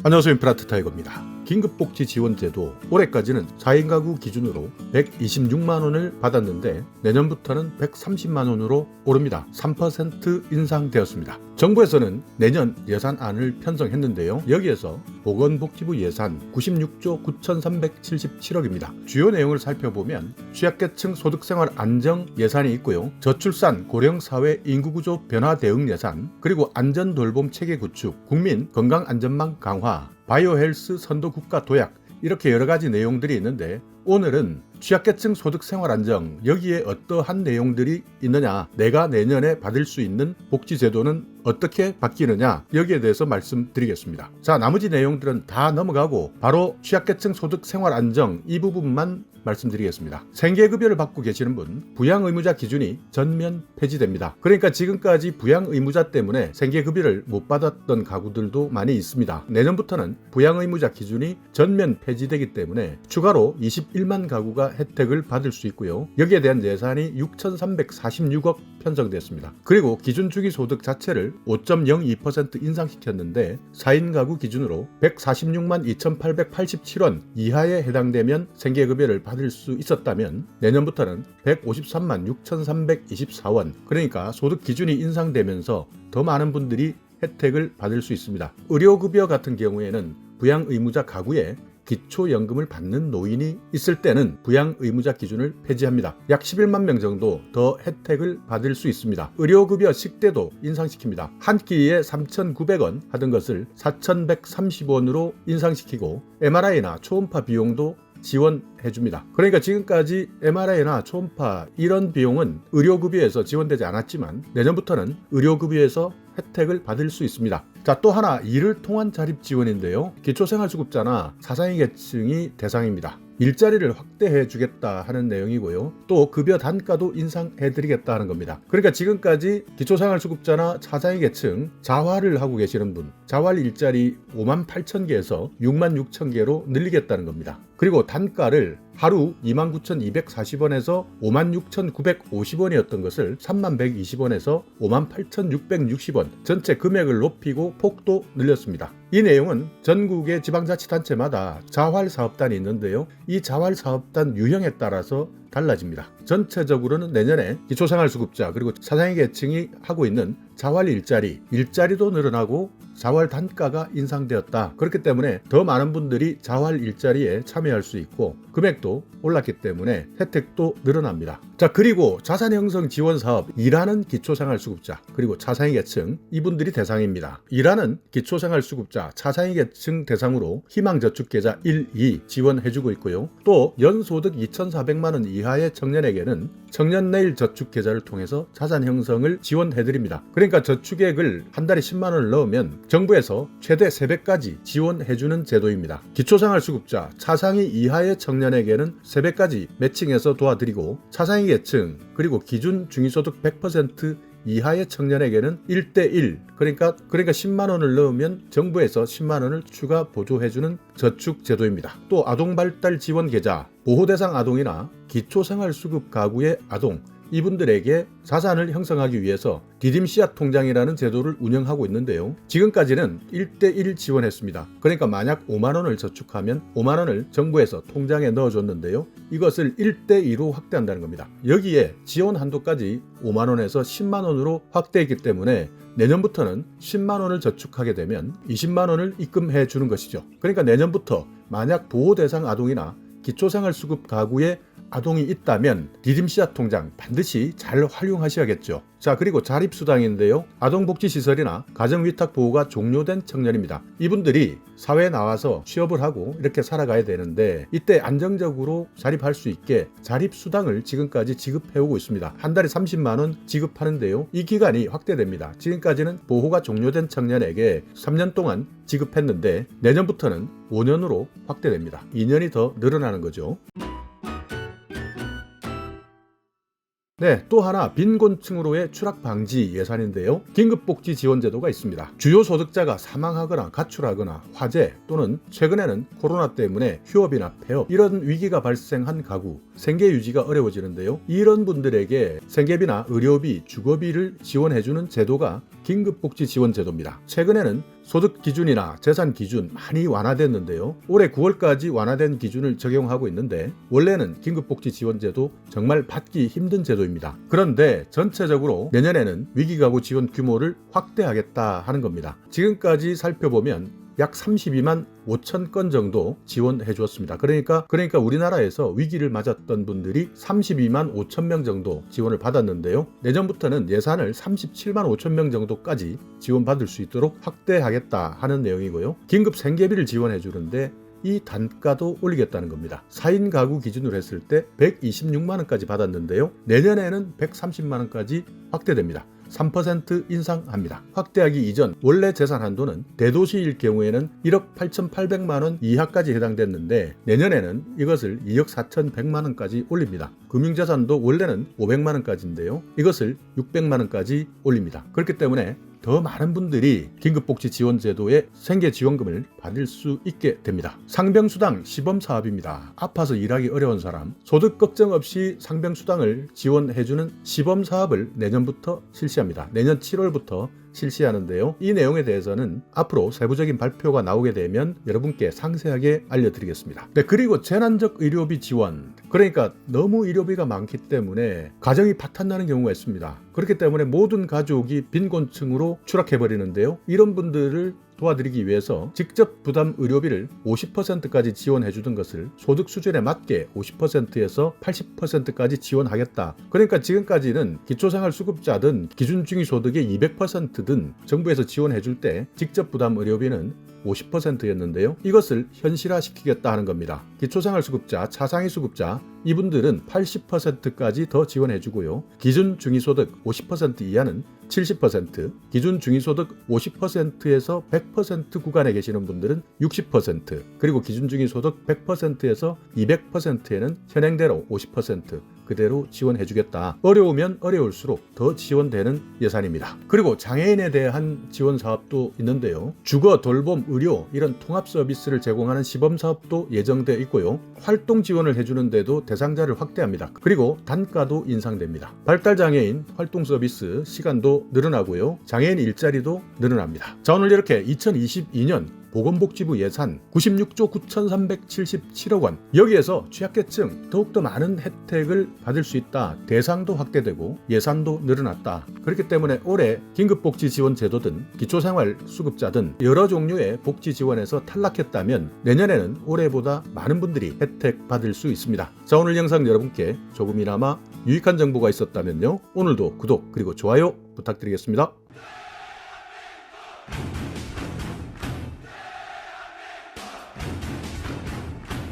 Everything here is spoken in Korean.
안녕하세요. 임플란트 타이거입니다. 긴급복지 지원제도 올해까지는 4인 가구 기준으로 126만원을 받았는데 내년부터는 130만원으로 오릅니다. 3% 인상되었습니다. 정부에서는 내년 예산안을 편성했는데요. 여기에서 보건복지부 예산 96조 9,377억입니다. 주요 내용을 살펴보면 취약계층 소득생활 안정 예산이 있고요. 저출산 고령사회 인구구조 변화 대응 예산, 그리고 안전돌봄 체계 구축, 국민 건강안전망 강화, 바이오헬스 선도 국가 도약, 이렇게 여러 가지 내용들이 있는데 오늘은 취약계층 소득생활 안정, 여기에 어떠한 내용들이 있느냐, 내가 내년에 받을 수 있는 복지제도는 어떻게 바뀌느냐, 여기에 대해서 말씀드리겠습니다. 자, 나머지 내용들은 다 넘어가고 바로 취약계층 소득생활 안정 이 부분만 말씀드리겠습니다. 생계급여를 받고 계시는 분, 부양의무자 기준이 전면 폐지됩니다. 그러니까 지금까지 부양의무자 때문에 생계급여를 못 받았던 가구들도 많이 있습니다. 내년부터는 부양의무자 기준이 전면 폐지되기 때문에 추가로 21만 가구가 혜택을 받을 수 있고요. 여기에 대한 예산이 6,346억 편성됐습니다. 그리고 기준 주기소득 자체를 5.02% 인상시켰는데 4인 가구 기준으로 146만 2,887원 이하에 해당되면 생계급여를 받을 수 있었다면 내년부터는 153만 6,324원, 그러니까 소득 기준이 인상되면서 더 많은 분들이 혜택을 받을 수 있습니다. 의료급여 같은 경우에는 부양의무자 가구에 기초연금을 받는 노인이 있을 때는 부양의무자 기준을 폐지합니다. 약 11만 명 정도 더 혜택을 받을 수 있습니다. 의료급여 식대도 인상시킵니다. 한 끼에 3,900원 하던 것을 4,130원으로 인상시키고 MRI나 초음파 비용도 지원해줍니다. 그러니까 지금까지 MRI나 초음파 이런 비용은 의료급여에서 지원되지 않았지만 내년부터는 의료급여에서 혜택을 받을 수 있습니다. 자, 또 하나 이를 통한 자립 지원인데요. 기초생활수급자나 사상위 계층이 대상입니다. 일자리를 확대해 주겠다 하는 내용이고요. 또 급여 단가도 인상해 드리겠다 하는 겁니다. 그러니까 지금까지 기초생활수급자나 차상위 계층 자활을 하고 계시는 분, 자활 일자리 5만 8천 개에서 6만 6천 개로 늘리겠다는 겁니다. 그리고 단가를 하루 29,240원에서 56,950원이었던 것을 3120원에서 58,660원 전체 금액을 높이고 폭도 늘렸습니다. 이 내용은 전국의 지방자치단체마다 자활사업단이 있는데요. 이 자활사업단 유형에 따라서 달라집니다. 전체적으로는 내년에 기초생활수급자 그리고 차상위 계층이 하고 있는 자활 일자리도 늘어나고 자활 단가가 인상되었다. 그렇기 때문에 더 많은 분들이 자활 일자리에 참여할 수 있고 금액도 올랐기 때문에 혜택도 늘어납니다. 자, 그리고 자산형성 지원사업, 일하는 기초생활수급자 그리고 차상위 계층 이분들이 대상입니다. 일하는 기초생활수급자 차상위 계층 대상으로 희망저축계좌 1, 2 지원해주고 있고요. 또 연소득 2,400만원 이하의 청년에게는 청년내일 저축계좌를 통해서 자산형성을 지원해드립니다. 그러니까 저축액을 한 달에 10만원을 넣으면 정부에서 최대 3배까지 지원해주는 제도입니다. 기초생활수급자 차상위 이하의 청년에게는 3배까지 매칭해서 도와드리고 차상위 계층 그리고 기준 중위소득 100% 이하의 청년에게는 1대1 그러니까 10만원을 넣으면 정부에서 10만원을 추가 보조해주는 저축제도입니다. 또 아동발달지원계좌, 보호대상 아동이나 기초생활수급 가구의 아동 이분들에게 자산을 형성하기 위해서 디딤 씨앗 통장이라는 제도를 운영하고 있는데요. 지금까지는 1대1 지원했습니다. 그러니까 만약 5만원을 저축하면 5만원을 정부에서 통장에 넣어줬는데요. 이것을 1대2로 확대한다는 겁니다. 여기에 지원 한도까지 5만원에서 10만원으로 확대했기 때문에 내년부터는 10만원을 저축하게 되면 20만원을 입금해 주는 것이죠. 그러니까 내년부터 만약 보호대상 아동이나 기초생활수급 가구에 아동이 있다면 디딤 씨앗 통장 반드시 잘 활용하셔야겠죠. 자, 그리고 자립수당인데요. 아동복지시설이나 가정위탁보호가 종료된 청년입니다. 이분들이 사회에 나와서 취업을 하고 이렇게 살아가야 되는데 이때 안정적으로 자립할 수 있게 자립수당을 지금까지 지급해오고 있습니다. 한 달에 30만원 지급하는데요. 이 기간이 확대됩니다. 지금까지는 보호가 종료된 청년에게 3년 동안 지급했는데 내년부터는 5년으로 확대됩니다. 2년이 더 늘어나는 거죠. 네, 또 하나 빈곤층으로의 추락 방지 예산인데요. 긴급복지 지원제도가 있습니다. 주요 소득자가 사망하거나 가출하거나 화재 또는 최근에는 코로나 때문에 휴업이나 폐업 이런 위기가 발생한 가구 생계 유지가 어려워지는데요. 이런 분들에게 생계비나 의료비, 주거비를 지원해주는 제도가 긴급복지 지원제도입니다. 최근에는 소득 기준이나 재산 기준 많이 완화됐는데요. 올해 9월까지 완화된 기준을 적용하고 있는데 원래는 긴급복지지원제도 정말 받기 힘든 제도입니다. 그런데 전체적으로 내년에는 위기가구 지원 규모를 확대하겠다 하는 겁니다. 지금까지 살펴보면 약 32만 5천 건 정도 지원해 주었습니다. 그러니까 우리나라에서 위기를 맞았던 분들이 32만 5천 명 정도 지원을 받았는데요. 내년부터는 예산을 37만 5천 명 정도까지 지원받을 수 있도록 확대하겠다 하는 내용이고요. 긴급 생계비를 지원해 주는데 이 단가도 올리겠다는 겁니다. 4인 가구 기준으로 했을 때 126만 원까지 받았는데요. 내년에는 130만 원까지 확대됩니다. 3% 인상합니다. 확대하기 이전 원래 재산 한도는 대도시일 경우에는 1억 8,800만 원 이하까지 해당됐는데 내년에는 이것을 2억 4,100만 원까지 올립니다. 금융자산도 원래는 500만 원까지인데요. 이것을 600만 원까지 올립니다. 그렇기 때문에 더 많은 분들이 긴급복지지원제도의 생계지원금을 받을 수 있게 됩니다. 상병수당 시범사업입니다. 아파서 일하기 어려운 사람, 소득 걱정 없이 상병수당을 지원해주는 시범사업을 내년부터 실시합니다. 내년 7월부터 실시하는데요. 이 내용에 대해서는 앞으로 세부적인 발표가 나오게 되면 여러분께 상세하게 알려드리겠습니다. 네, 그리고 재난적 의료비 지원. 그러니까 너무 의료비가 많기 때문에 가정이 파탄나는 경우가 있습니다. 그렇기 때문에 모든 가족이 빈곤층으로 추락해버리는데요. 이런 분들을 도와드리기 위해서 직접 부담 의료비를 50%까지 지원해 주던 것을 소득 수준에 맞게 50%에서 80%까지 지원하겠다. 그러니까 지금까지는 기초생활수급자든 기준중위소득의 200%든 정부에서 지원해 줄 때 직접 부담 의료비는 50%였는데요. 이것을 현실화시키겠다 하는 겁니다. 기초생활수급자, 차상위수급자 이분들은 80%까지 더 지원해 주고요. 기준중위소득 50% 이하는 70%, 기준중위소득 50%에서 100% 구간에 계시는 분들은 60%, 그리고 기준중위소득 100%에서 200%에는 현행대로 50% 그대로 지원해주겠다. 어려우면 어려울수록 더 지원되는 예산입니다. 그리고 장애인에 대한 지원 사업도 있는데요. 주거, 돌봄, 의료 이런 통합 서비스를 제공하는 시범 사업도 예정되어 있고요. 활동 지원을 해주는데도 대상자를 확대합니다. 그리고 단가도 인상됩니다. 발달장애인 활동 서비스 시간도 늘어나고요. 장애인 일자리도 늘어납니다. 자, 오늘 이렇게 2022년 보건복지부 예산 96조 9,377억 원, 여기에서 취약계층 더욱더 많은 혜택을 받을 수 있다. 대상도 확대되고 예산도 늘어났다. 그렇기 때문에 올해 긴급복지지원제도든 기초생활수급자든 여러 종류의 복지지원에서 탈락했다면 내년에는 올해보다 많은 분들이 혜택 받을 수 있습니다. 자, 오늘 영상 여러분께 조금이나마 유익한 정보가 있었다면요, 오늘도 구독 그리고 좋아요 부탁드리겠습니다.